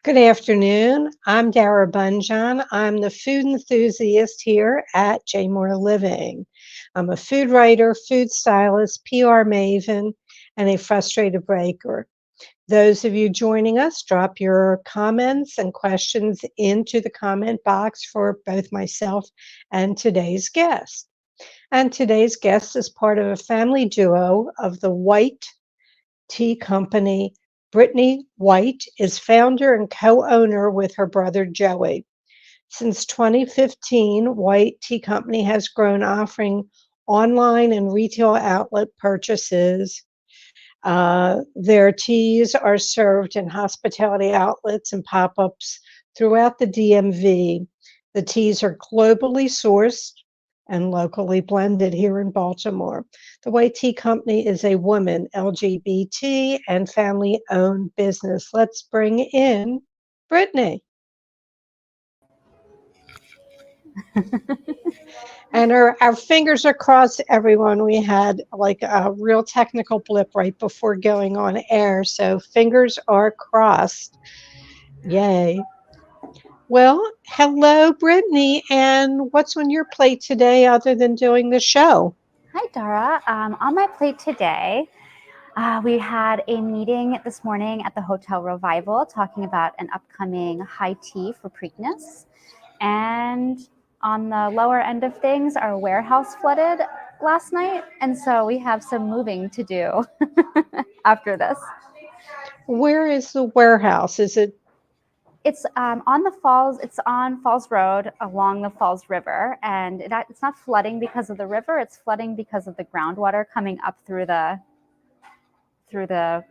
Good afternoon. I'm Dara Bunjon. I'm the food enthusiast here at J Moore Living. I'm a food writer, food stylist, PR maven, and a frustrated baker. Those of you joining us, drop your comments and questions into the comment box for both myself and today's guest. And today's guest is part of a family duo of the Wight Tea Company. Brittany Wight is founder and co-owner with her brother Joey. Since 2015, Wight Tea Company has grown, offering online and retail outlet purchases. Their teas are served in hospitality outlets and pop-ups throughout the DMV. The teas are globally sourced and locally blended here in Baltimore. The Wight Tea Company is a woman, LGBT, and family-owned business. Let's bring in Brittany. And our fingers are crossed, everyone. We had like a real technical blip right before going on air, so fingers are crossed. Yay. Well, hello, Brittany, and what's on your plate today other than doing the show? Hi, Dara. On my plate today, we had a meeting this morning at the Hotel Revival talking about an upcoming high tea for Preakness. And on the lower end of things, our warehouse flooded last night. And so we have some moving to do after this. Where is the warehouse? Is it? It's on the Falls. It's on Falls Road along the Falls River, and it's not flooding because of the river. It's flooding because of the groundwater coming up through the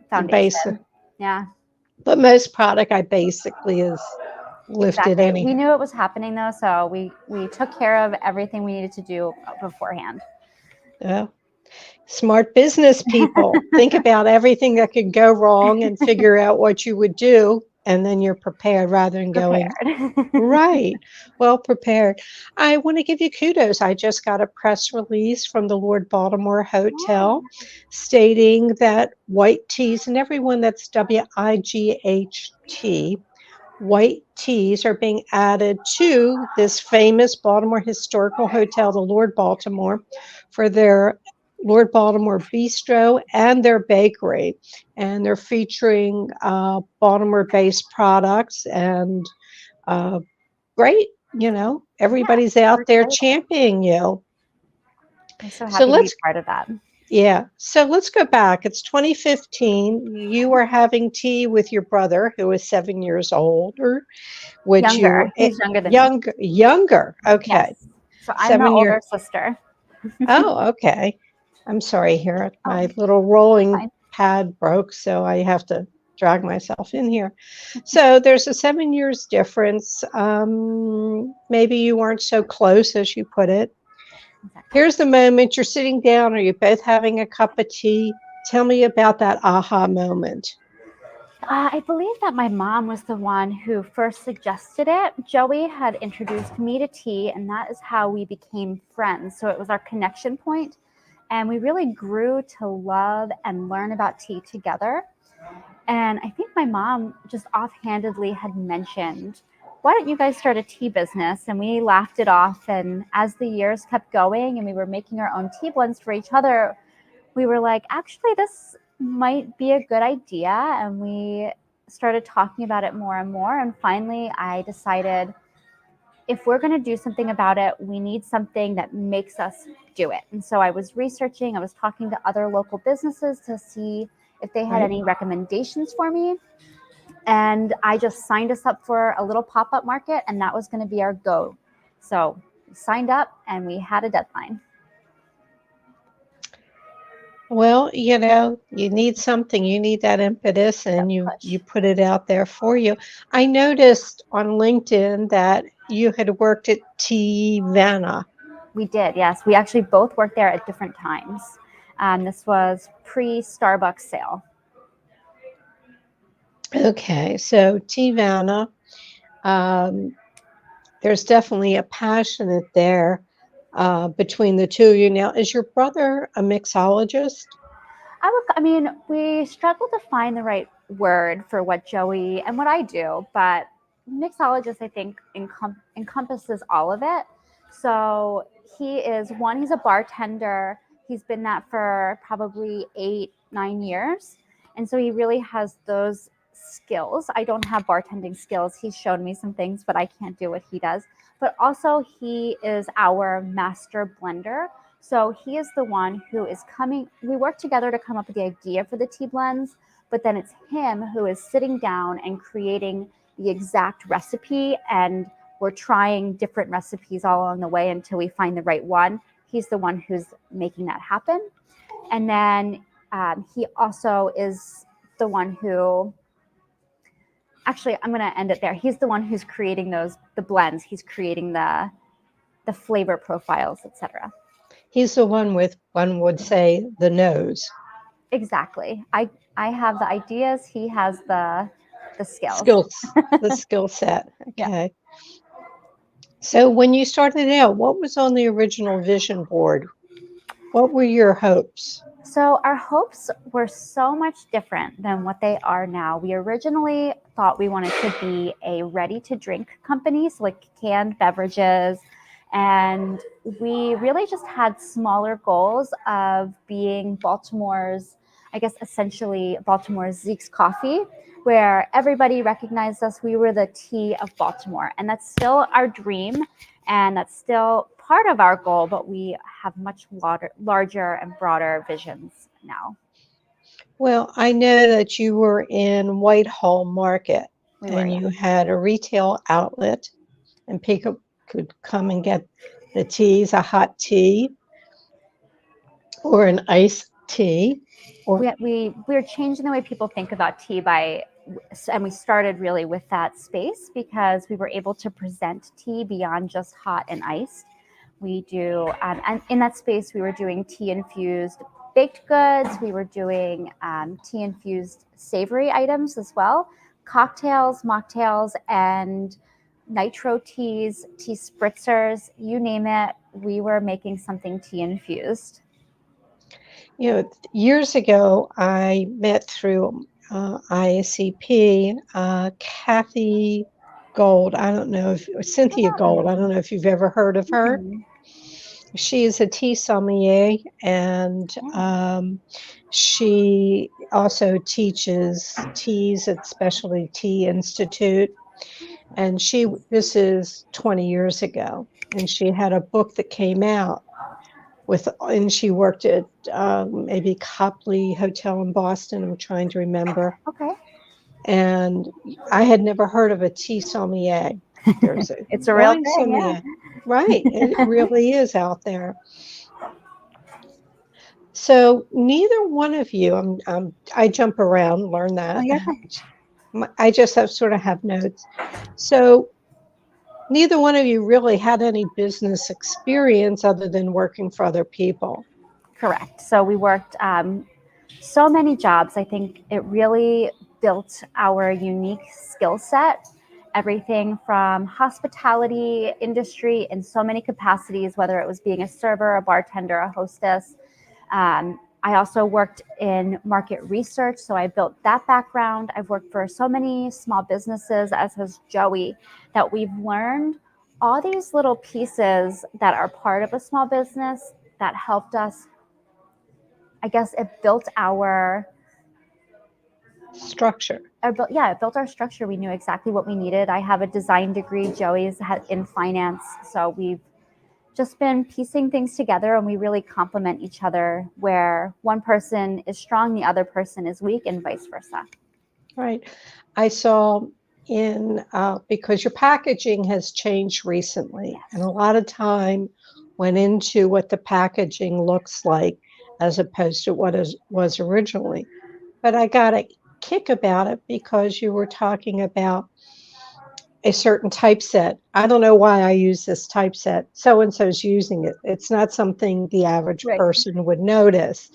foundation. Yeah. But most product I basically is lifted Exactly. We knew it was happening though, so we took care of everything we needed to do beforehand. Yeah. Smart business people. Think about everything that could go wrong and figure out what you would do, and then you're prepared rather than going right. Well prepared. I want to give you kudos. I just got a press release from the Lord Baltimore Hotel stating that Wight Teas, and everyone that's WIGHT, Wight Teas are being added to this famous Baltimore historical hotel, the Lord Baltimore, for their Lord Baltimore Bistro and their bakery. And they're featuring Baltimore-based products and great, everybody's out there championing you. I'm so happy to be part of that. Yeah. So let's go back. It's 2015. You were having tea with your brother, who is 7 years older. Younger. He's younger than me. Younger. Okay. Yes. So I'm the older sister. Oh, okay. I'm sorry here. My little rolling pad broke, so I have to drag myself in here. So there's a 7 years difference. Maybe you weren't so close as you put it. Here's the moment you're sitting down, or you're both having a cup of tea. Tell me about that aha moment. I believe that my mom was the one who first suggested it. Joey had introduced me to tea, and that is how we became friends. So it was our connection point, and we really grew to love and learn about tea together. And I think my mom just offhandedly had mentioned, why don't you guys start a tea business? And we laughed it off. And as the years kept going and we were making our own tea blends for each other, we were like, actually, this might be a good idea. And we started talking about it more and more. And finally, I decided, if we're going to do something about it, we need something that makes us do it. And so I was researching, I was talking to other local businesses to see if they had any recommendations for me. And I just signed us up for a little pop-up market, and that was going to be our go. So we signed up and we had a deadline. Well, you need something. You need that impetus, and you put it out there for you. I noticed on LinkedIn that you had worked at Teavana. We did, yes. We actually both worked there at different times. This was pre-Starbucks sale. Okay, so Teavana, there's definitely a passionate there between the two of you. Now, is your brother a mixologist? We struggle to find the right word for what Joey and what I do, but mixologist, I think, encompasses all of it. So he's a bartender. He's been that for probably 8-9 years. And so he really has those skills. I don't have bartending skills. He's shown me some things, but I can't do what he does. But also, he is our master blender. So he is the one who is we work together to come up with the idea for the tea blends, but then it's him who is sitting down and creating the exact recipe, and we're trying different recipes all along the way until we find the right one. He's the one who's making that happen. And then he also is the one who, actually, I'm going to end it there. He's the one who's creating the blends. He's creating the flavor profiles, etc. He's the one with, one would say, the nose. Exactly. I have the ideas. He has the skills. The skill set. Okay. Yeah. So when you started out, what was on the original vision board? What were your hopes? So our hopes were so much different than what they are now. We originally thought we wanted to be a ready-to-drink company, so like canned beverages. And we really just had smaller goals of being Baltimore's, I guess, essentially Baltimore's Zeke's Coffee, where everybody recognized us. We were the tea of Baltimore. And that's still our dream. And that's still part of our goal, but we have much larger and broader visions now. Well, I know that you were in Whitehall Market, you had a retail outlet, and people could come and get the teas, a hot tea or an iced tea. We're changing the way people think about tea and we started really with that space because we were able to present tea beyond just hot and iced. We do, and in that space, we were doing tea-infused baked goods. We were doing tea-infused savory items as well, cocktails, mocktails, and nitro teas, tea spritzers, you name it. We were making something tea-infused. Years ago, I met through ISCP Kathy Gold. I don't know if Cynthia Gold. I don't know if you've ever heard of her. Mm-hmm. She is a tea sommelier, and she also teaches teas at Specialty Tea Institute. And this is 20 years ago, and she had a book that came out and she worked at maybe Copley Hotel in Boston. I'm trying to remember. Okay. And I had never heard of a tea sommelier. It's a real thing, sommelier. Yeah. Right. It really is out there. So neither one of you, I jump around, learn that. Oh, yeah. I just have notes. So neither one of you really had any business experience other than working for other people. Correct. So we worked so many jobs. I think it really built our unique skill set. Everything from hospitality industry in so many capacities, whether it was being a server, a bartender, a hostess. I also worked in market research, so I built that background. I've worked for so many small businesses, as has Joey, that we've learned all these little pieces that are part of a small business that helped us. I guess it built our structure. It built our structure. We knew exactly what we needed. I have a design degree. Joey's in finance, so we've just been piecing things together, and we really complement each other, where one person is strong, the other person is weak, and vice versa. Right. I saw because your packaging has changed recently, yes. And a lot of time went into what the packaging looks like as opposed to what was originally. But I got a kick about it because you were talking about a certain typeset. I don't know why I use this typeset. So-and-so's using it. It's not something the average person would notice.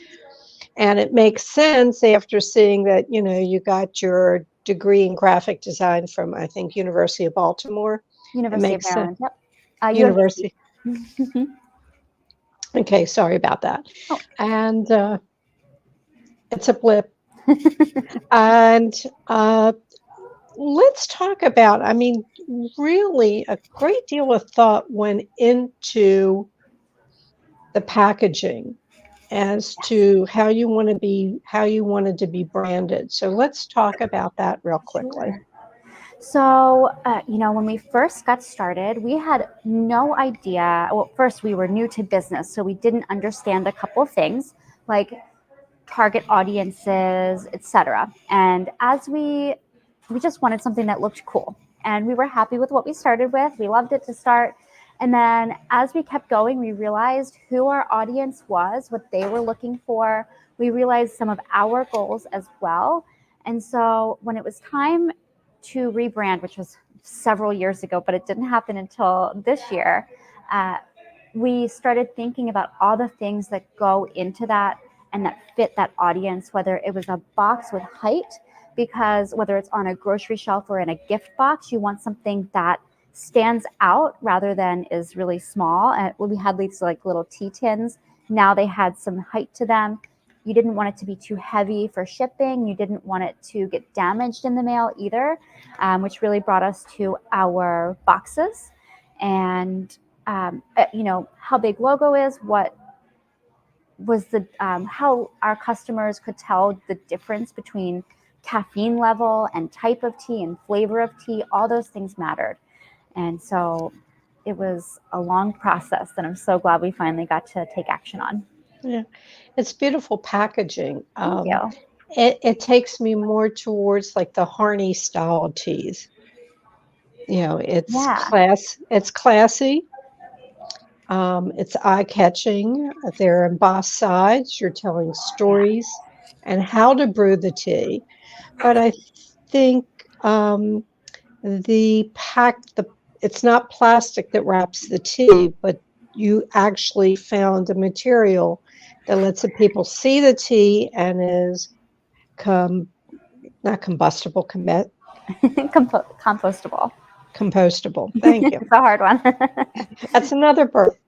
And it makes sense after seeing that, you got your degree in graphic design from, I think, University of Baltimore. University of Maryland. Yep. University. Okay, sorry about that. Oh. And It's a blip. And let's talk about, I mean, really a great deal of thought went into the packaging as to how you want to be, how you wanted to be branded. So let's talk about that real quickly. Sure. So, when we first got started, we had no idea. Well, first, we were new to business, so we didn't understand a couple of things like target audiences, etc. And as we just wanted something that looked cool, and we were happy with what we started with. We loved it to start. And then as we kept going, we realized who our audience was, what they were looking for. We realized some of our goals as well. And so when it was time to rebrand, which was several years ago, but it didn't happen until this year, uh, we started thinking about all the things that go into that and that fit that audience, whether it was a box with height, because whether it's on a grocery shelf or in a gift box, you want something that stands out rather than is really small. And we had these like little tea tins. Now they had some height to them. You didn't want it to be too heavy for shipping. You didn't want it to get damaged in the mail either, which really brought us to our boxes. And how big logo is, what was the how our customers could tell the difference between caffeine level and type of tea and flavor of tea. All those things mattered. And so it was a long process that I'm so glad we finally got to take action on. Yeah, it's beautiful packaging. Thank you. It takes me more towards like the Harney style teas. It's Yeah. it's classy. It's eye-catching. They're embossed sides. You're telling stories and how to brew the tea. But I think the it's not plastic that wraps the tea, but you actually found a material that lets the people see the tea and is not combustible, Compostable. compostable. Thank you. It's a hard one. That's another birth.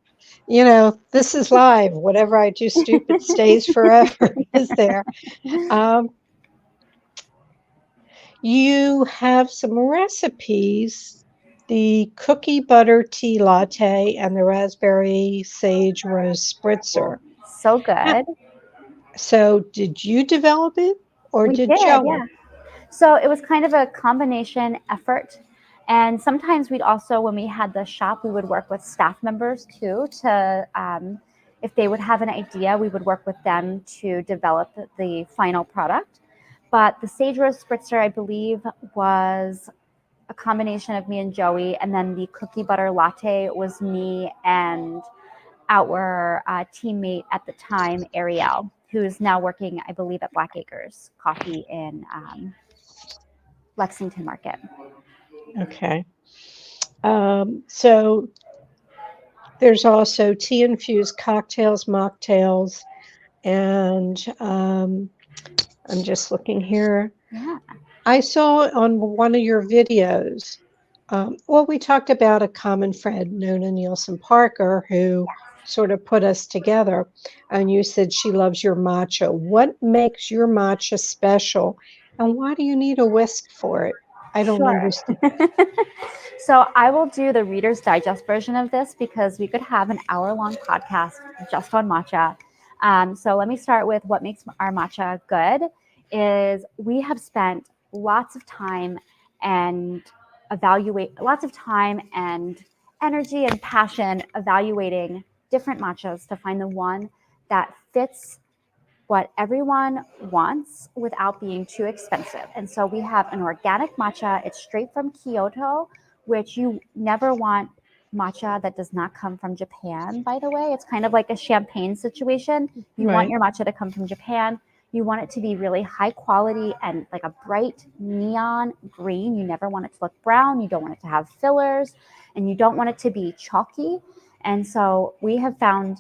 This is live. Whatever I do stupid stays forever, is there. You have some recipes, the cookie butter tea latte and the raspberry sage rose spritzer. So good. So did you develop it or We did did, Joey? yeah. So it was kind of a combination effort. And sometimes we'd also, when we had the shop, we would work with staff members too to, if they would have an idea, we would work with them to develop the final product. But the Sage Rose Spritzer, I believe, was a combination of me and Joey. And then the cookie butter latte was me and our teammate at the time, Ariel, who is now working, I believe, at Black Acres Coffee in Lexington Market. Okay. So there's also tea infused cocktails, mocktails, and I'm just looking here. Yeah. I saw on one of your videos, we talked about a common friend, Nona Nielsen Parker, who sort of put us together. And you said she loves your matcha. What makes your matcha special? And why do you need a whisk for it? I don't Sure. understand. So I will do the Reader's Digest version of this because we could have an hour-long podcast just on matcha. So let me start with what makes our matcha good is we have spent lots of time and energy and passion evaluating different matchas to find the one that fits what everyone wants without being too expensive. And so we have an organic matcha. It's straight from Kyoto, which you never want matcha that does not come from Japan, by the way. It's kind of like a champagne situation. You want your matcha to come from Japan. You want it to be really high quality and like a bright neon green. You never want it to look brown. You don't want it to have fillers, and you don't want it to be chalky. And so we have found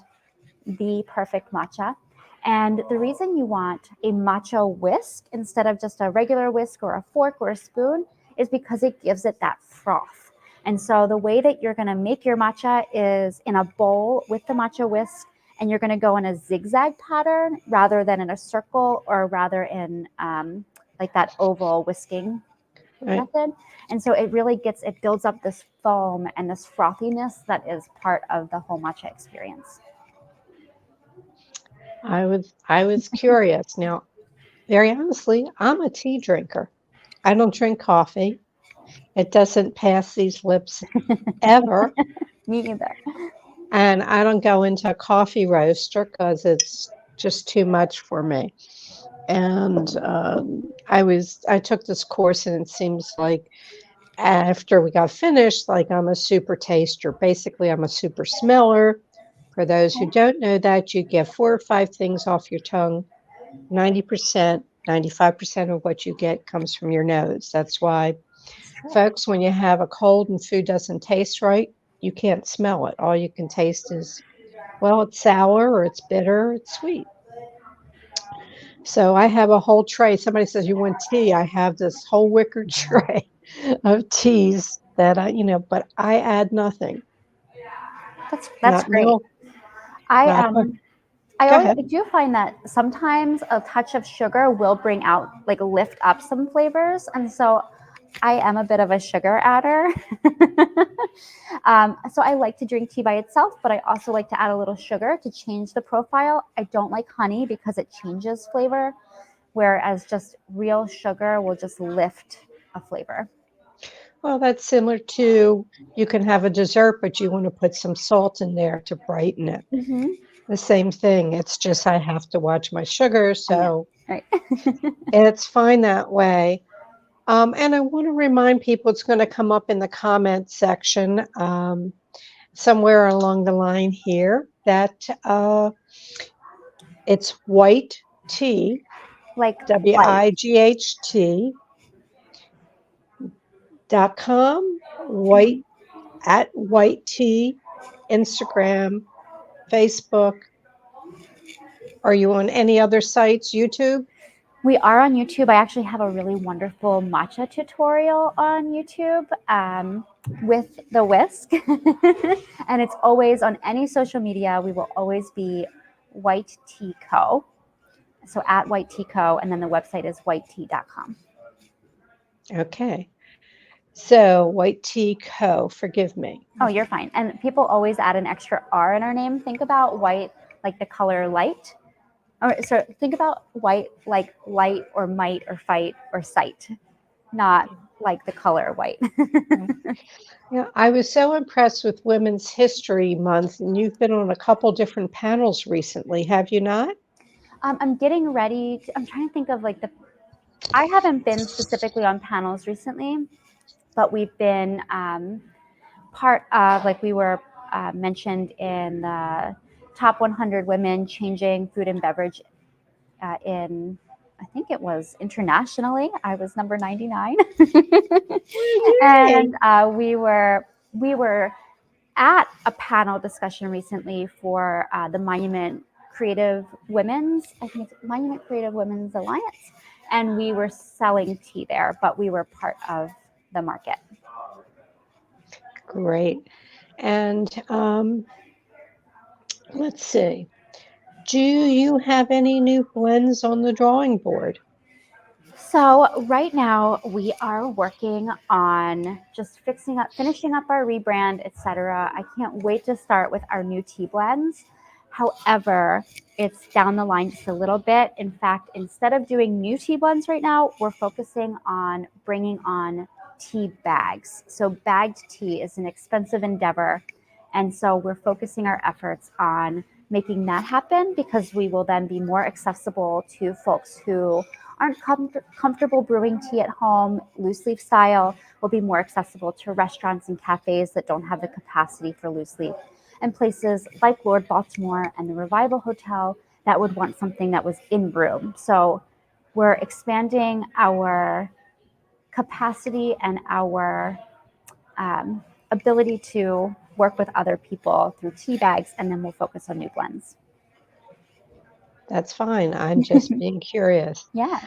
the perfect matcha. And the reason you want a matcha whisk instead of just a regular whisk or a fork or a spoon is because it gives it that froth. And so the way that you're going to make your matcha is in a bowl with the matcha whisk and you're going to go in a zigzag pattern rather than in a circle, or rather in like that oval whisking method. And so it really builds up this foam and this frothiness that is part of the whole matcha experience. I was curious. Now, very honestly, I'm a tea drinker. I don't drink coffee. It doesn't pass these lips ever. Me either. And I don't go into a coffee roaster because it's just too much for me. And I took this course, and it seems like after we got finished, like I'm a super taster. Basically, I'm a super smeller. For those who don't know that, you get 4 or 5 things off your tongue. 90%, 95% of what you get comes from your nose. That's why, folks, when you have a cold and food doesn't taste right, you can't smell it. All you can taste is, well, it's sour, or it's bitter, or it's sweet. So I have a whole tray. Somebody says, you want tea? I have this whole wicker tray of teas that but I add nothing. That's Not great. milk. I Go ahead. do find that sometimes a touch of sugar will bring out, like, lift up some flavors, and so I am a bit of a sugar adder. So I like to drink tea by itself, but I also like to add a little sugar to change the profile. I don't like honey because it changes flavor, whereas just real sugar will just lift a flavor. Well, that's similar to, you can have a dessert, but you want to put some salt in there to brighten it. Mm-hmm. The same thing. It's just I have to watch my sugar, so Right. it's fine that way. And I want to remind people, it's going to come up in the comment section somewhere along the line here, that it's white tea, Like WIGHT.com, white at white tea, Instagram, Facebook. Are you on any other sites? YouTube? We are on YouTube. I actually have a really wonderful matcha tutorial on YouTube with the whisk. And it's always on any social media. We will always be White Tea Co. So at White Tea Co. And then the website is whitetea.com. Okay. So White Tea Co. Forgive me. Oh, you're fine. And people always add an extra R in our name. Think about white like the color light. Or so think about white like light or might or fight or sight, not like the color white. Yeah, I was so impressed with Women's History Month, and you've been on a couple different panels recently, have you not? I'm getting ready. I'm trying to think of I haven't been specifically on panels recently, but we've been part of, we were mentioned in the top 100 women changing food and beverage in, I think it was internationally. I was number 99. And we were at a panel discussion recently for the Monument Creative Women's Alliance. And we were selling tea there, but we were part of the market. Great. And let's see. Do you have any new blends on the drawing board? So right now we are working on just finishing up our rebrand, etc. I can't wait to start with our new tea blends. However, it's down the line just a little bit. In fact, instead of doing new tea blends right now, we're focusing on bringing on tea bags. So bagged tea is an expensive endeavor. And so we're focusing our efforts on making that happen, because we will then be more accessible to folks who aren't comfortable brewing tea at home. Loose leaf style will be more accessible to restaurants and cafes that don't have the capacity for loose leaf, and places like Lord Baltimore and the Revival Hotel that would want something that was in room. So we're expanding our capacity and our ability to work with other people through tea bags, and then we'll focus on new blends. That's fine. I'm just being curious. Yes.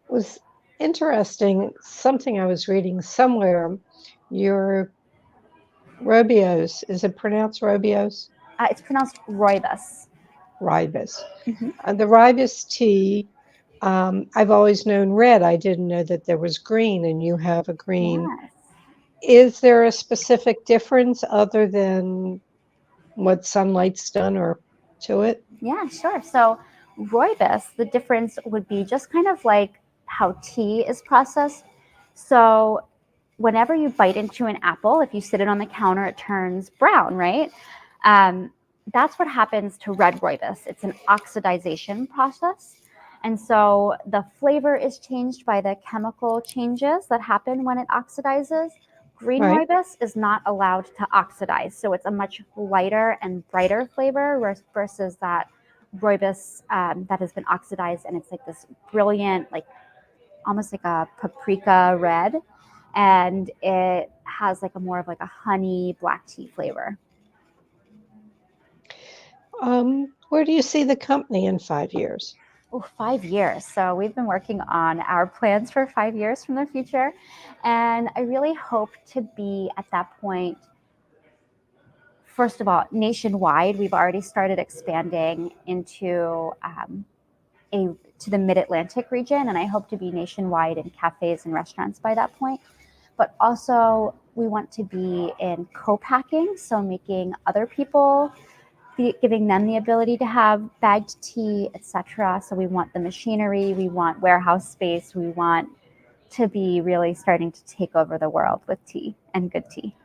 Was interesting, something I was reading somewhere, your Robios, is it pronounced Robios? It's pronounced rooibos. ribis. Mhm. The ribis tea, I've always known red. I didn't know that there was green, and you have a green. Yes. Is there a specific difference other than what sunlight's done or to it? Yeah, sure. So rooibos, the difference would be just kind of like how tea is processed. So whenever you bite into an apple, if you sit it on the counter, it turns brown, right? Um, that's what happens to red rooibos. It's an oxidization process. And so the flavor is changed by the chemical changes that happen when it oxidizes. Green Right. rooibos is not allowed to oxidize. So it's a much lighter and brighter flavor versus that rooibos that has been oxidized. And it's like this brilliant, like almost like a paprika red. And it has like a more of like a honey black tea flavor. Where do you see the company in 5 years? Oh, 5 years. So we've been working on our plans for 5 years from the future. And I really hope to be at that point, first of all, nationwide. We've already started expanding into to the Mid-Atlantic region, and I hope to be nationwide in cafes and restaurants by that point. But also, we want to be in co-packing, so making other people, giving them the ability to have bagged tea, etc. So we want the machinery, we want warehouse space, we want to be really starting to take over the world with tea and good tea.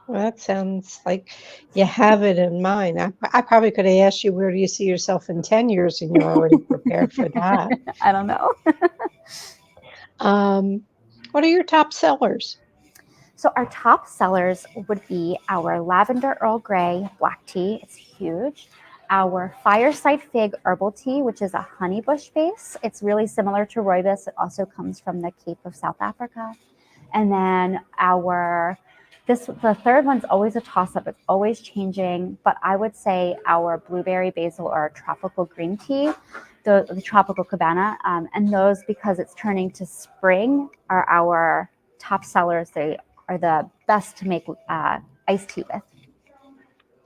Well, that sounds like you have it in mind. I probably could have asked you, where do you see yourself in 10 years? And you're already prepared for that. I don't know. What are your top sellers? So our top sellers would be our lavender Earl Grey black tea. It's huge. Our fireside fig herbal tea, which is a honey bush base. It's really similar to rooibos. It also comes from the Cape of South Africa. And then the third one's always a toss-up. It's always changing, but I would say our blueberry basil or tropical green tea, the tropical cabana, and those, because it's turning to spring, are our top sellers. They are the best to make iced tea with.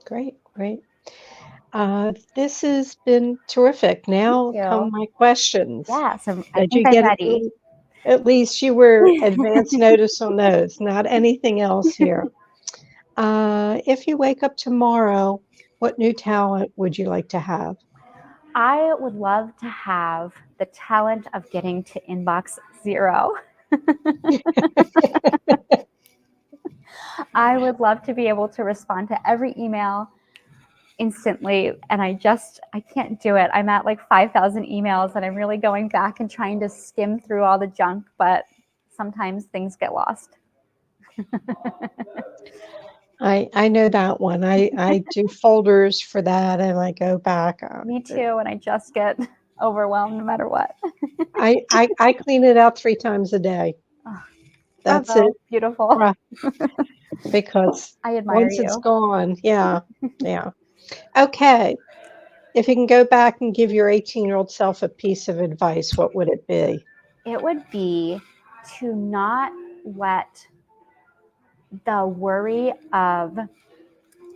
Great, great. This has been terrific. Now Thank come you. my questions. Yeah, so I Did think you I'm get ready. at least you were advance notice on those, not anything else here. If you wake up tomorrow, what new talent would you like to have? I would love to have the talent of getting to inbox zero. I would love to be able to respond to every email instantly, and I can't do it. I'm at like 5,000 emails, and I'm really going back and trying to skim through all the junk, but sometimes things get lost. I know that one. I do folders for that, and I go back. Me too, and I just get overwhelmed no matter what. I clean it out 3 times a day. Oh, That's bravo, it. beautiful. Because I admire once it's you. gone, yeah, yeah. Okay. If you can go back and give your 18-year-old self a piece of advice, what would it be? It would be to not let the worry of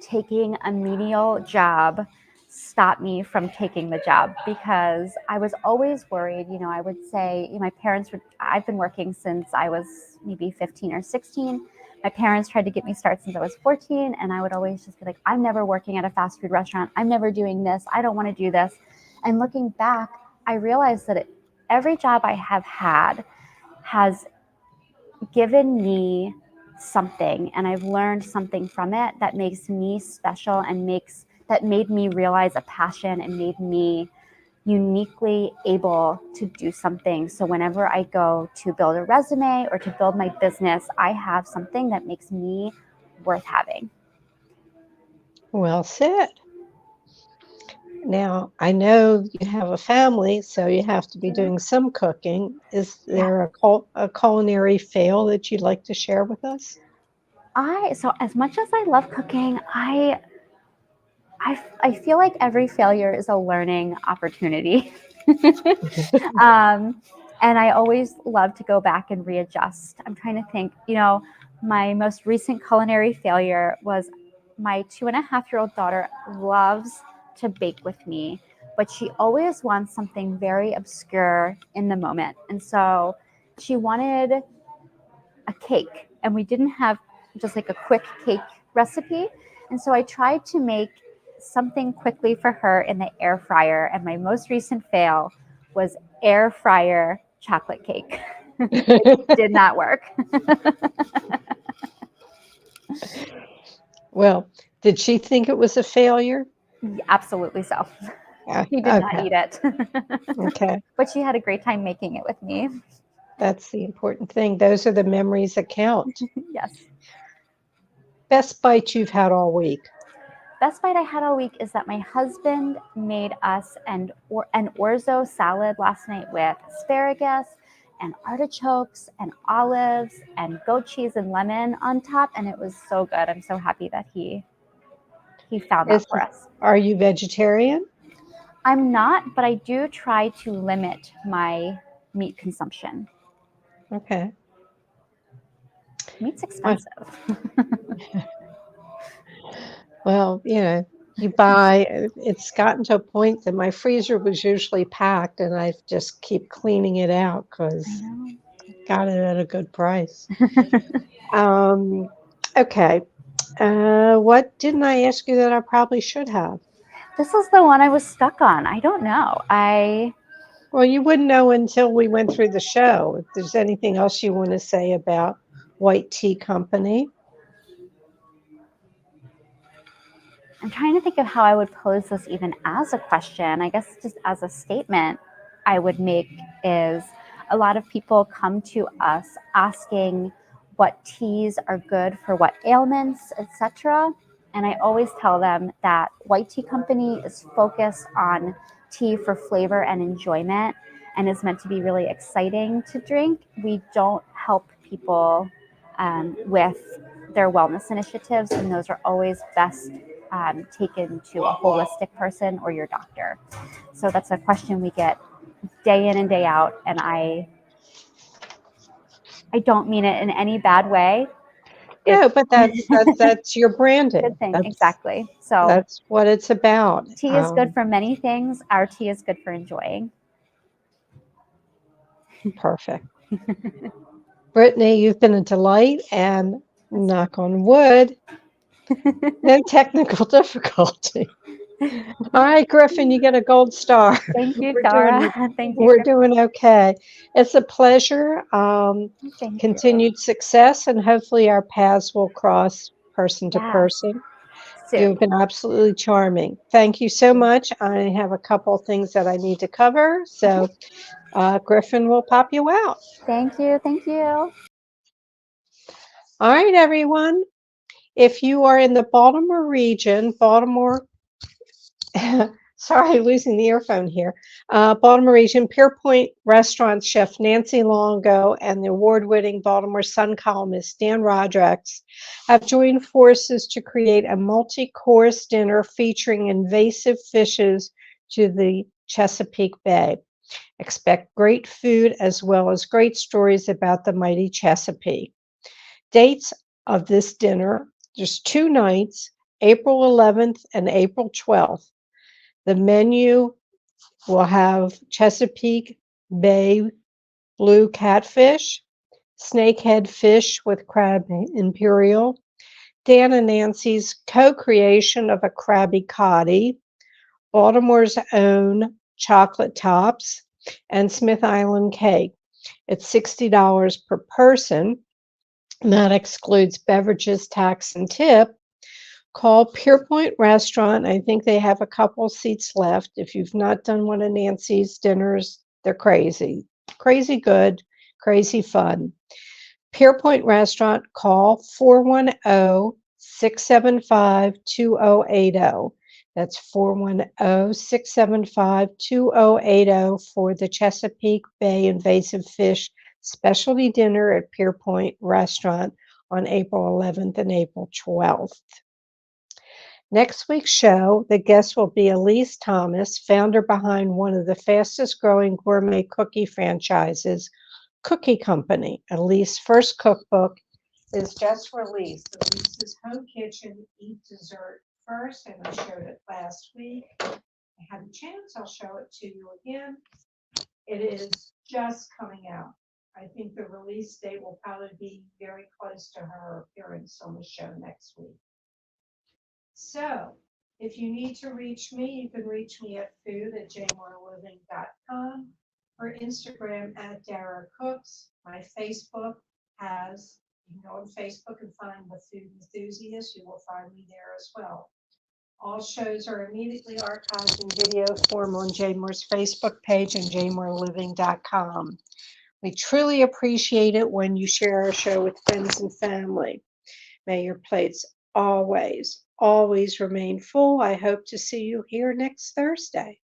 taking a menial job stop me from taking the job, because I was always worried. I would say, my parents would, I've been working since I was maybe 15 or 16. My parents tried to get me started since I was 14, and I would always just be like, I'm never working at a fast food restaurant. I'm never doing this. I don't want to do this. And looking back, I realized that every job I have had has given me something, and I've learned something from it that makes me special and made me realize a passion and made me uniquely able to do something. So whenever I go to build a resume or to build my business, I have something that makes me worth having. Well said. Now, I know you have a family, so you have to be doing some cooking. Is Yeah. there a culinary fail that you'd like to share with us? So as much as I love cooking, I feel like every failure is a learning opportunity. And I always love to go back and readjust. I'm trying to think, my most recent culinary failure was my 2.5-year-old daughter loves to bake with me, but she always wants something very obscure in the moment. And so she wanted a cake, and we didn't have just like a quick cake recipe. And so I tried to make something quickly for her in the air fryer. And my most recent fail was air fryer chocolate cake. It did not work. Well, did she think it was a failure? Absolutely so. Yeah. She did not Okay. eat it. Okay. But she had a great time making it with me. That's the important thing. Those are the memories that count. Yes. Best bite you've had all week. Best bite I had all week is that my husband made us an orzo salad last night with asparagus and artichokes and olives and goat cheese and lemon on top, and it was so good. I'm so happy that he found that for us. Are you vegetarian? I'm not, but I do try to limit my meat consumption. Okay. Meat's expensive. Well, you buy, it's gotten to a point that my freezer was usually packed and I just keep cleaning it out because I know. got it at a good price. Okay. What didn't I ask you that I probably should have? This is the one I was stuck on. I don't know. Well, you wouldn't know until we went through the show. If there's anything else you want to say about White Tea Company. I'm trying to think of how I would pose this even as a question. I guess just as a statement I would make is a lot of people come to us asking what teas are good for what ailments, etc. And I always tell them that White Tea Company is focused on tea for flavor and enjoyment and is meant to be really exciting to drink. We don't help people with their wellness initiatives, and those are always best taken to a holistic person or your doctor. So that's a question we get day in and day out, and I don't mean it in any bad way. No, but that's your branding. Good thing, exactly. So that's what it's about. Tea is good for many things. Our tea is good for enjoying. Perfect. Brittany, you've been a delight, and knock on wood, no technical difficulty. All right, Griffin, you get a gold star. Thank you, Dara. Thank you. We're doing okay. It's a pleasure. Continued success, and hopefully our paths will cross person to person. You've been absolutely charming. Thank you so much. I have a couple things that I need to cover, so Griffin will pop you out. Thank you. Thank you. All right, everyone. If you are in the Baltimore region, sorry, losing the earphone here. Baltimore region, Pierpoint Restaurant chef Nancy Longo and the award-winning Baltimore Sun columnist Dan Rodrigues have joined forces to create a multi-course dinner featuring invasive fishes to the Chesapeake Bay. Expect great food as well as great stories about the mighty Chesapeake. Dates of this dinner, just 2 nights, April 11th and April 12th. The menu will have Chesapeake Bay blue catfish, snakehead fish with crab imperial, Dan and Nancy's co-creation of a Krabby Patty, Baltimore's own chocolate tops, and Smith Island cake. It's $60 per person. And that excludes beverages, tax, and tip. Call Pierpoint Restaurant. I think they have a couple seats left. If you've not done one of Nancy's dinners, they're crazy. Crazy good, crazy fun. Pierpoint Restaurant, call 410-675-2080. That's 410-675-2080 for the Chesapeake Bay Invasive Fish Specialty Dinner at Pierpoint Restaurant on April 11th and April 12th. Next week's show, the guest will be Elise Thomas, founder behind one of the fastest growing gourmet cookie franchises, Cookie Company. Elise's first cookbook is just released. Elise's Home Kitchen, Eat Dessert First, and I showed it last week. I had a chance, I'll show it to you again. It is just coming out. I think the release date will probably be very close to her appearance on the show next week. So if you need to reach me, you can reach me at food@jmoreliving.com or Instagram at Dara Cooks. My Facebook has, you can go on Facebook and find the Food Enthusiast. You will find me there as well. All shows are immediately archived in video form on JMOR's Facebook page and jmoreliving.com. We truly appreciate it when you share our show with friends and family. May your plates always, always remain full. I hope to see you here next Thursday.